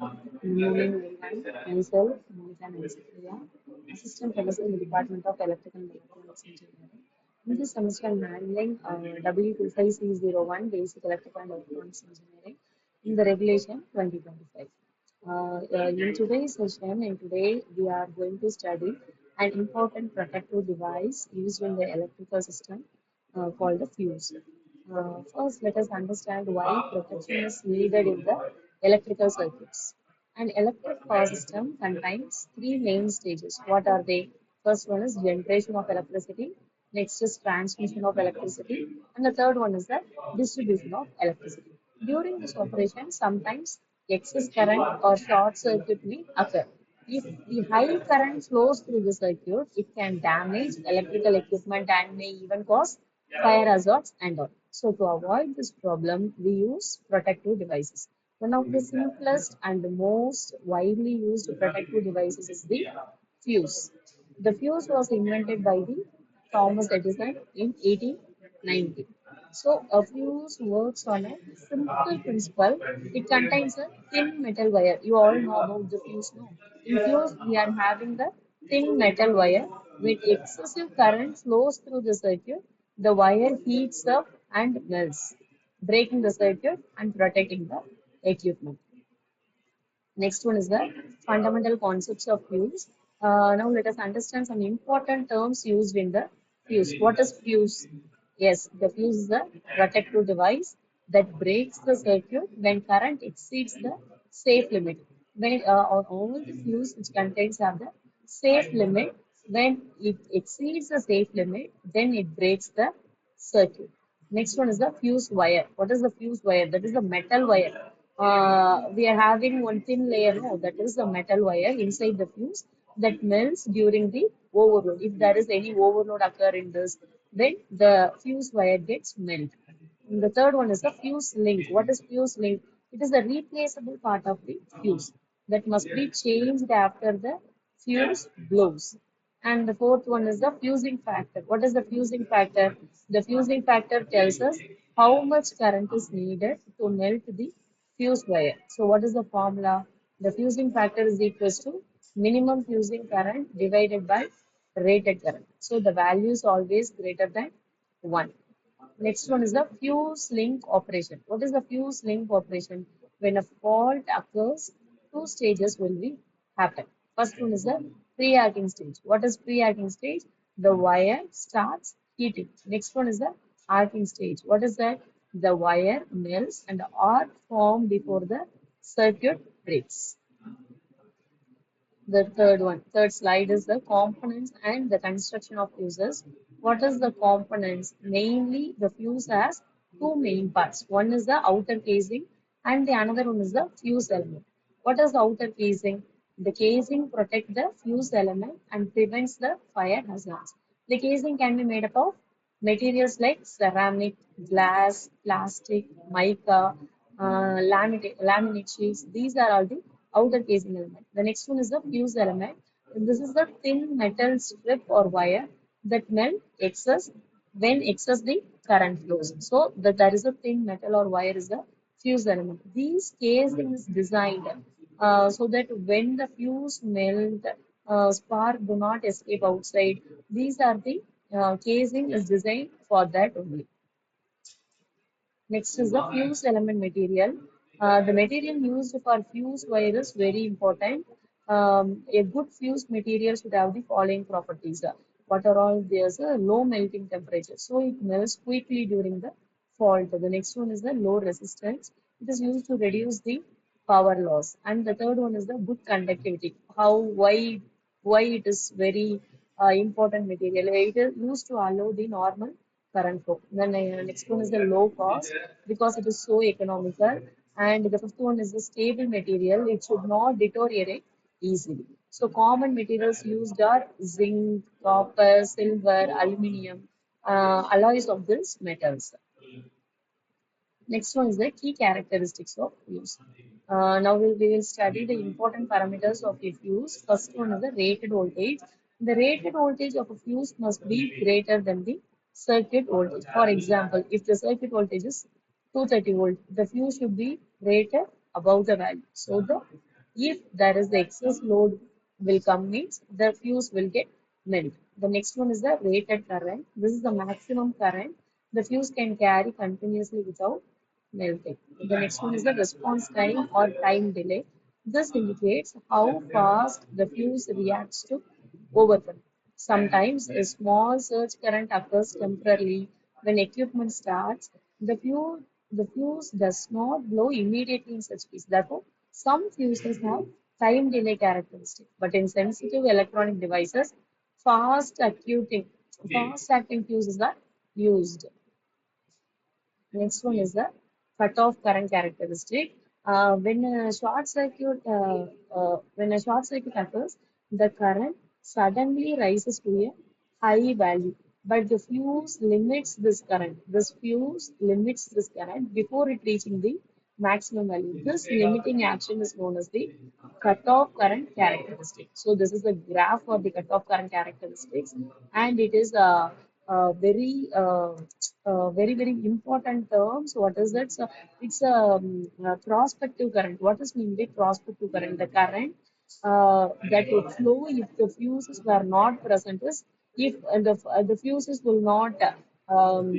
Good morning, everyone. Myself, Monica Nancypriya, Assistant Professor in the Department of Electrical and Electronics Engineering. In this semester, I'm handling W25601 Basic Electrical and Electronics Engineering in the Regulation 2025. In today's session, and today we are going to study an important protective device used in the electrical system called the fuse. First, let us understand why protection is needed in the electrical circuits. An electric power system contains three main stages. What are they? First one is generation of electricity, next is transmission of electricity, and the third one is the distribution of electricity. During this operation, sometimes excess current or short circuit may occur. If the high current flows through the circuit, it can damage electrical equipment and may even cause fire hazards and all. So to avoid this problem, we use protective devices. One of the simplest and most widely used protective devices is the fuse. The fuse was invented by the Thomas Edison in 1890. So a fuse works on a simple principle. It contains a thin metal wire. You all know about the fuse, no? In fuse, we are having the thin metal wire. When excessive current flows through the circuit, the wire heats up and melts, breaking the circuit and protecting the equipment. Next one is the fundamental concepts of fuse. Now let us understand some important terms used in the fuse. What is fuse? Yes, the fuse is a protective device that breaks the circuit when current exceeds the safe limit. When all the fuse which contains have the safe limit, when it exceeds the safe limit, then it breaks the circuit. Next one is the fuse wire. What is the fuse wire? That is the metal wire. We are having one thin layer, no, that is the metal wire inside the fuse that melts during the overload. If there is any overload occur in this, then the fuse wire gets melt. And the third one is the fuse link. What is fuse link? It is the replaceable part of the fuse that must be changed after the fuse blows. And the fourth one is the fusing factor. What is the fusing factor? The fusing factor tells us how much current is needed to melt the fuse wire. So what is the formula? The fusing factor is equals to minimum fusing current divided by rated current. So the value is always greater than 1. Next one is the fuse link operation. What is the fuse link operation? When a fault occurs, two stages will be happen. First one is the pre-arcing stage. What is pre-arcing stage? The wire starts heating. Next one is the arcing stage. What is that? The wire melts and the arc form before the circuit breaks. The third slide is the components and the construction of fuses. What is the components? Mainly, the fuse has two main parts. One is the outer casing and the another one is the fuse element. What is the outer casing? The casing protects the fuse element and prevents the fire hazards. The casing can be made up of materials like ceramic, glass, plastic, mica, laminate sheets. These are all the outer casing element. The next one is the fuse element. And this is the thin metal strip or wire that melt excess when excess the current flows. So there is a thin metal or wire is the fuse element. These casing is designed so that when the fuse melt, spark do not escape outside. These are the casing is designed for that only. Next is the fuse element material. The material used for fuse wire is very important. A good fuse material should have the following properties. What are all? There's a low melting temperature, so it melts quickly during the fault. The next one is the low resistance. It is used to reduce the power loss. And the third one is the good conductivity. Why it is very important material? It is used to allow the normal current flow. Then next one is the low cost because it is so economical. And the fifth one is the stable material. It should not deteriorate easily. So common materials used are zinc, copper, silver, aluminium, alloys of these metals. Next one is the key characteristics of fuse. Now we will study the important parameters of a fuse. First one is the rated voltage. The rated voltage of a fuse must be greater than the circuit voltage. For example, if the circuit voltage is 230 volt, the fuse should be rated above the value. So the If there is the excess load will come means the fuse will get melt. The next one is the rated current. This is the maximum current the fuse can carry continuously without melting. The next one is the response time or time delay. This indicates how fast the fuse reacts to overcurrent. Sometimes a small surge current occurs temporarily when equipment starts. The fuse does not blow immediately in such case. Therefore, some fuses have time delay characteristic, but in sensitive electronic devices, fast acting fuses are used. Next one is the cutoff current characteristic. When a short circuit occurs, the current suddenly rises to a high value, but the fuse limits this current. This fuse limits this current before it reaching the maximum value. This limiting action is known as the cutoff current characteristic. So this is the graph for the cutoff current characteristics, and it is very important terms. What is that? So it's a prospective current. What is mean by prospective current? The current that would flow if the fuses were not present is if the fuses will not um,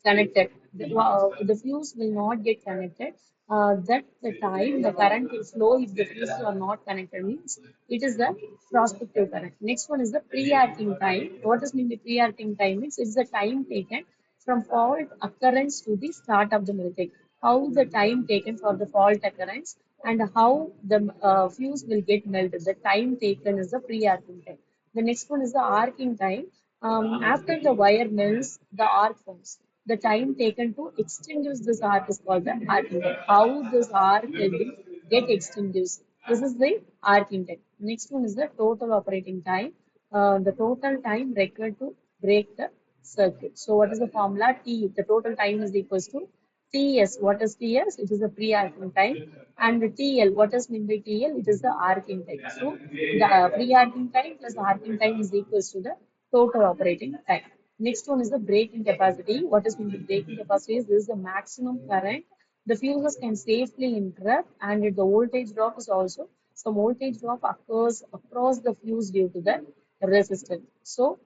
connected. The fuse will not get connected. That the time the current will flow if the fuses are not connected means it is the prospective current. Next one is the pre-arcing time. What does mean the pre-arcing time means it's the time taken from fault occurrence to the start of the melting. How the time taken for the fault occurrence and how the fuse will get melted. The time taken is the pre-arcing time. The next one is the arcing time. After the wire melts, the arc forms. The time taken to extinguish this arc is called the arcing time. How this arc will be get extinguished. This is the arcing time. Next one is the total operating time. The total time required to break the circuit. So what is the formula? T. The total time is equals to TS. What is TS? It is the pre-arcing time. And the TL. What is mean by TL? It is the arcing time. So the pre-arcing time plus arcing time is equals to the total operating time. Next one is the braking capacity. What is mean by braking capacity? Is this is the maximum current the fuses can safely interrupt, and the voltage drop is also some voltage drop occurs across the fuse due to the resistance. So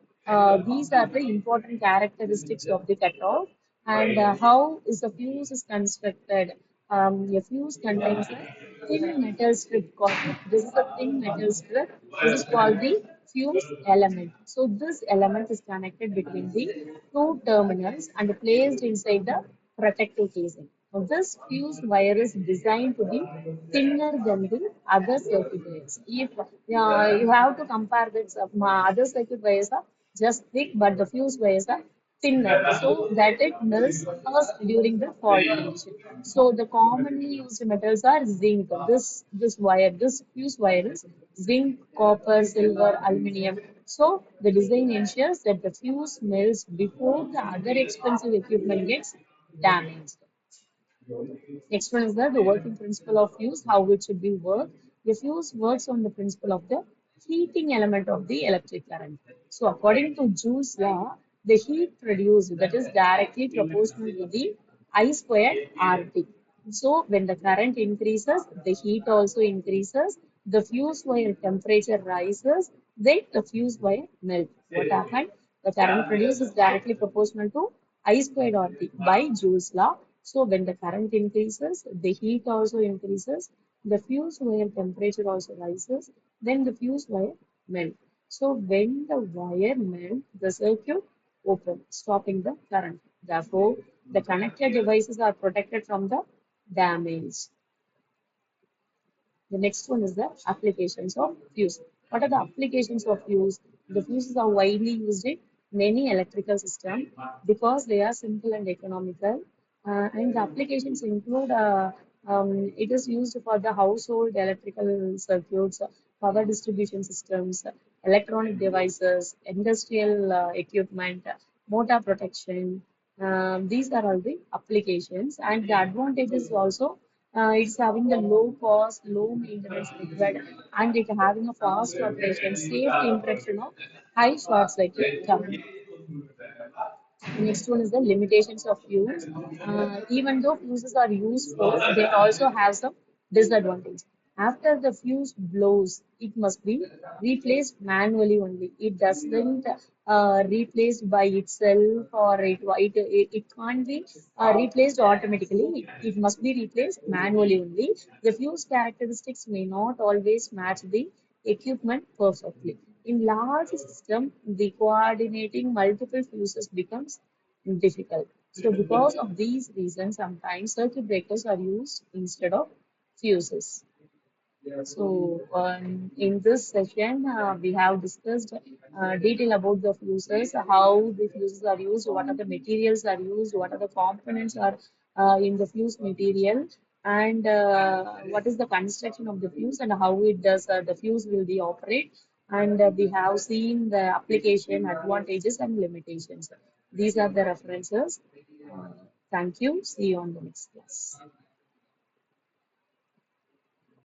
these are the important characteristics of the cutoff. And how is the fuse is constructed? A fuse contains a thin metal strip called this is a thin metal strip. This is called the fuse element. So this element is connected between the two terminals and placed inside the protective casing. Now, this fuse wire is designed to be thinner than the other circuit wires. If you have to compare this, other circuit wires are just thick, but the fuse wires are thinner, so that it melts first during the fault condition. So the commonly used metals are zinc. This fuse wire is zinc, copper, silver, aluminium. So the design ensures that the fuse melts before the other expensive equipment gets damaged. Next one is the working principle of fuse, how it should be worked. The fuse works on the principle of the heating element of the electric current. So according to Joule's law, the heat produced that is directly proportional to the I squared RT. So when the current increases, the heat also increases, the fuse wire temperature rises, then the fuse wire melts. What happened? The current produced is directly proportional to I squared RT by Joule's law. So when the current increases, the heat also increases, the fuse wire temperature also rises, then the fuse wire melt. So when the wire melt, the circuit open, stopping the current. Therefore, the connected devices are protected from the damage. The next one is the applications of fuse. What are the applications of fuse? The fuses are widely used in many electrical systems because they are simple and economical. And the applications include it is used for the household electrical circuits, power distribution systems, electronic devices, industrial equipment, motor protection. These are all the applications, and the advantages also it's having the low cost, low maintenance required, and it having a fast operation, safe interruption of high short circuit current. The next one is the limitations of fuse. Even though fuses are useful, they also have some disadvantages. After the fuse blows, it must be replaced manually only. It doesn't replaced by itself, or it can't be replaced automatically. It must be replaced manually only. The fuse characteristics may not always match the equipment perfectly. In large system, the coordinating multiple fuses becomes difficult. So because of these reasons, sometimes circuit breakers are used instead of fuses. So, in this session, we have discussed detail about the fuses, how the fuses are used, what are the materials are used, what are the components are in the fuse material, and what is the construction of the fuse and how it does the fuse will be operate. And we have seen the application advantages and limitations. These are the references. Thank you. See you on the next class.